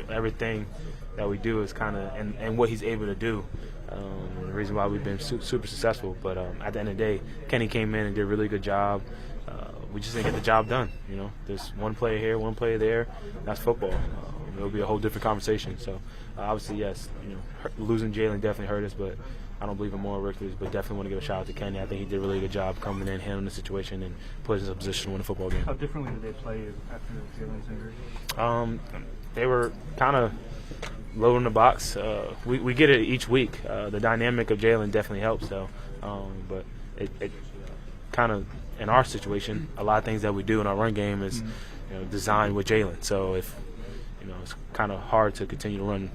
everything that we do is kind of and what he's able to do. The reason why we've been super successful. But at the end of the day, Kenny came in and did a really good job. We just didn't get the job done. There's one player here, one player there. That's football. It'll be a whole different conversation. So obviously, yes, losing Jalen definitely hurt us, but I don't believe in moral victories. But definitely want to give a shout out to Kenny. I think he did a really good job coming in, handling the situation, and putting us in a position to win a football game. How differently did they play you after Jalen's injury? They were kind of loading the box. We get it each week. The dynamic of Jalen definitely helps, though. But it kind of, in our situation, a lot of things that we do in our run game is designed with Jalen. So if it's kind of hard to continue to run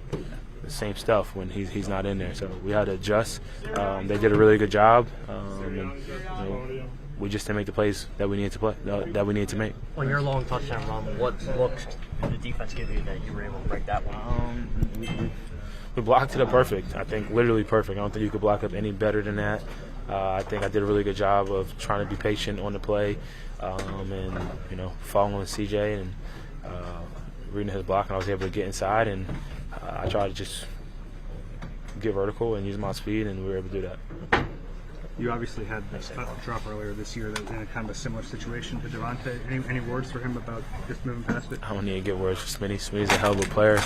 the same stuff when he's not in there. So we had to adjust. They did a really good job, and we just didn't make the plays that we needed to play, that we needed to make. On your long touchdown run, what looks did the defense give you that you were able to break that one? We blocked it up perfect. I think literally perfect. I don't think you could block up any better than that. I think I did a really good job of trying to be patient on the play, and following CJ and reading his block, and I was able to get inside, and I tried to just get vertical and use my speed, and we were able to do that. You obviously had a drop earlier this year that was in a kind of a similar situation to DeVonta. Any words for him about just moving past it? I don't need to get words for Smitty. Smitty's a hell of a player.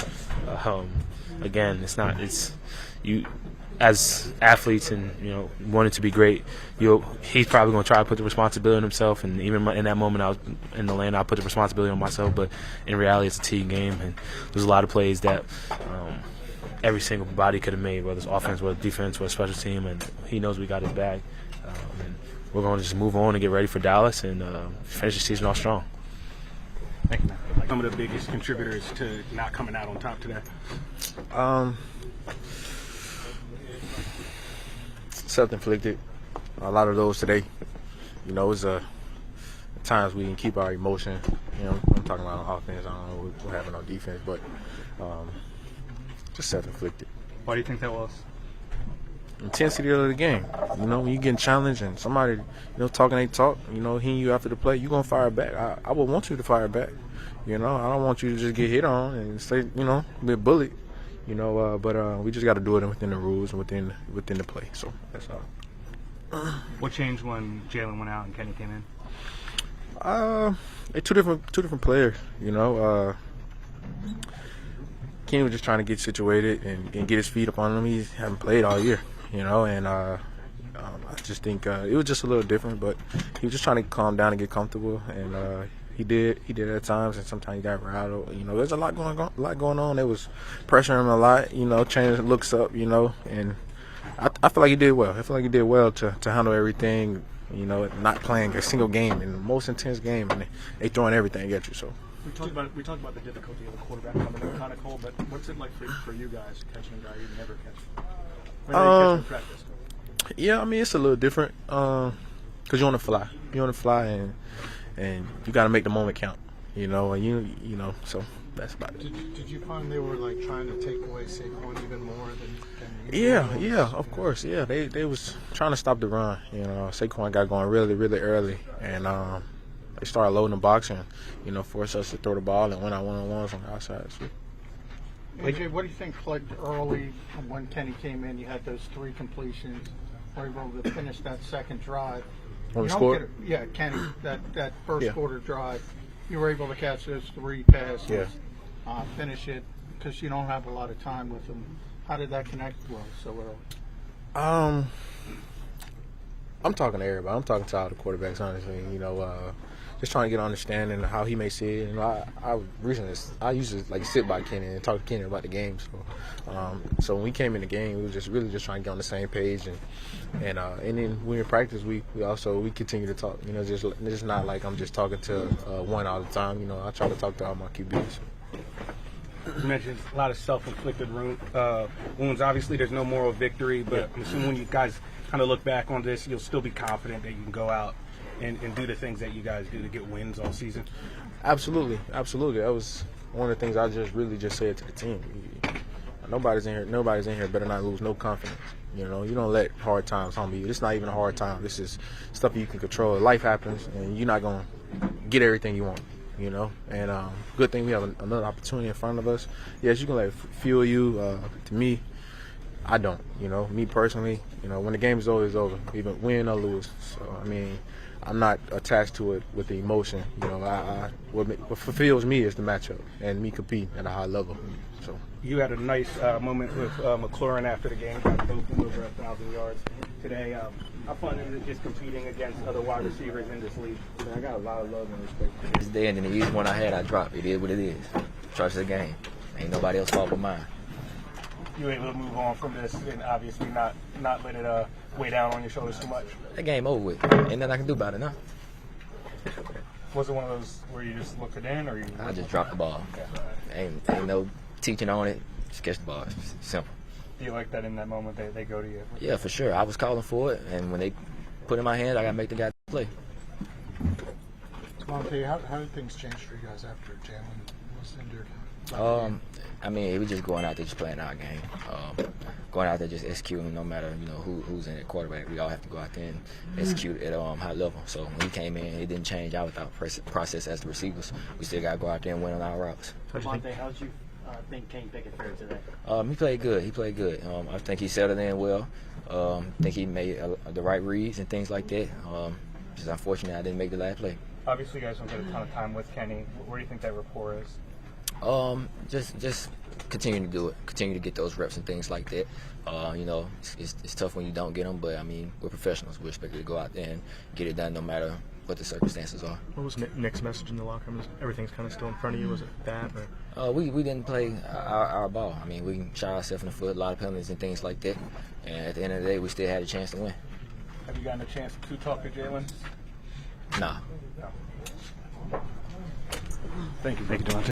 Again, it's you as athletes and wanting to be great. He's probably going to try to put the responsibility on himself, and even in that moment I was in the lane, I put the responsibility on myself. But in reality, it's a team game, and there's a lot of plays that every single body could have made, whether it's offense, whether it's defense, whether it's special team, and he knows we got his back. And we're going to just move on and get ready for Dallas and finish the season off strong. Thank you, man. Some of the biggest contributors to not coming out on top today? Self-inflicted. A lot of those today. It's at times we can keep our emotion. I'm talking about on offense. I don't know what we're having on defense, but just self-inflicted. Why do you think that was? Intensity of the game. When you getting challenged and somebody, talking they talk, hitting you after the play, you gonna fire back. I would want you to fire back. I don't want you to just get hit on and say, be bullied. But we just got to do it within the rules and within the play. So that's all. What changed when Jalen went out and Kenny came in? They're two different players. Kenny was just trying to get situated and get his feet up on him. He hasn't played all year, and I just think it was just a little different. But he was just trying to calm down and get comfortable, and he did at times, and sometimes he got rattled. There's a lot going on. There was pressuring him a lot. Changing looks up, and I feel like he did well. I feel like he did well to handle everything. Not playing a single game in the most intense game, and they throwing everything at you. So. We talked about the difficulty of the quarterback coming in kind of cold, but what's it like for you guys catching a guy you never catch? When you catch in practice? Yeah, it's a little different because you're on the fly. You're on the fly, and you got to make the moment count. And so that's about it. Did you find they were trying to take away Saquon even more than Yeah, of course. Yeah, they was trying to stop the run. Saquon got going really, really early, and they started loading the box and, forced us to throw the ball and went out one-on-ones on the outside. So. AJ, what do you think clicked early when Kenny came in? You had those 3 completions. Were able to finish that second drive. When we scored? Yeah, Kenny, that first quarter drive. You were able to catch those 3 passes, finish it, because you don't have a lot of time with them. How did that connect well so early? I'm talking to everybody. I'm talking to all the quarterbacks, honestly. Just trying to get an understanding of how he may see it. I used to sit by Kenny and talk to Kenny about the game. So when we came in the game, we were just really just trying to get on the same page. And then when in practice, we continue to talk. Just not like I'm just talking to one all the time. I try to talk to all my QBs. You mentioned a lot of self-inflicted wounds. Obviously, there's no moral victory, but I'm assuming when you guys kind of look back on this, you'll still be confident that you can go out and do the things that you guys do to get wins all season. Absolutely. That was one of the things I just said to the team. Nobody's in here better not lose no confidence. You don't let hard times humble you. It's not even a hard time. This is stuff you can control. Life happens, and you're not gonna get everything you want. you know. And good thing we have another opportunity in front of us. Yes, you can let it fuel you. To me, I don't. You know, me personally, you know, when the game is over, it's over, even win or lose. So I mean, I'm not attached to it with the emotion. You know, what fulfills me is the matchup and me competing at a high level. So You had a nice moment with McLaurin after the game, got both of them over 1,000 yards today. How fun is it just competing against other wide receivers in this league? I got a lot of love and respect. This day and then the easy one I had, I dropped. It is what it is. Trust the game. Ain't nobody else fault but mine. You were able to move on from this and obviously not let it weigh down on your shoulders too much. That game over with. Ain't nothing I can do about it now. Was it one of those where you just looked it in, or you? I just dropped the ball. Ain't no teaching on it. Just catch the ball. It's simple. Do you like that in that moment they go to you? Yeah, for sure. I was calling for it, and when they put it in my hand, I got to make the guy play. DeVonta, how did things change for you guys after Jalen was injured? I mean, we just going out there just playing our game. Going out there just executing no matter, you know, who's in at quarterback. We all have to go out there and execute at high level. So when he came in, it didn't change our thought process as the receivers. We still got to go out there and win on our routes. DeVonta, how did you think Kenny Pickett fared today? He played good. He played good. I think he settled in well. I think he made the right reads and things like that. Just unfortunate I didn't make the last play. Obviously, you guys don't get a ton of time with Kenny. Where do you think that rapport is? Just continue to do it. Continue to get those reps and things like that. You know, it's tough when you don't get them, but I mean, we're professionals. We're expected to go out there and get it done no matter what the circumstances are. What was Nick's message in the locker room? Everything's kind of still in front of you. Was it that? Or? We didn't play our ball. I mean, we shot ourselves in the foot, a lot of penalties and things like that. And at the end of the day, we still had a chance to win. Have you gotten a chance to talk to Jalen? Nah. No. Thank you, DeVonta.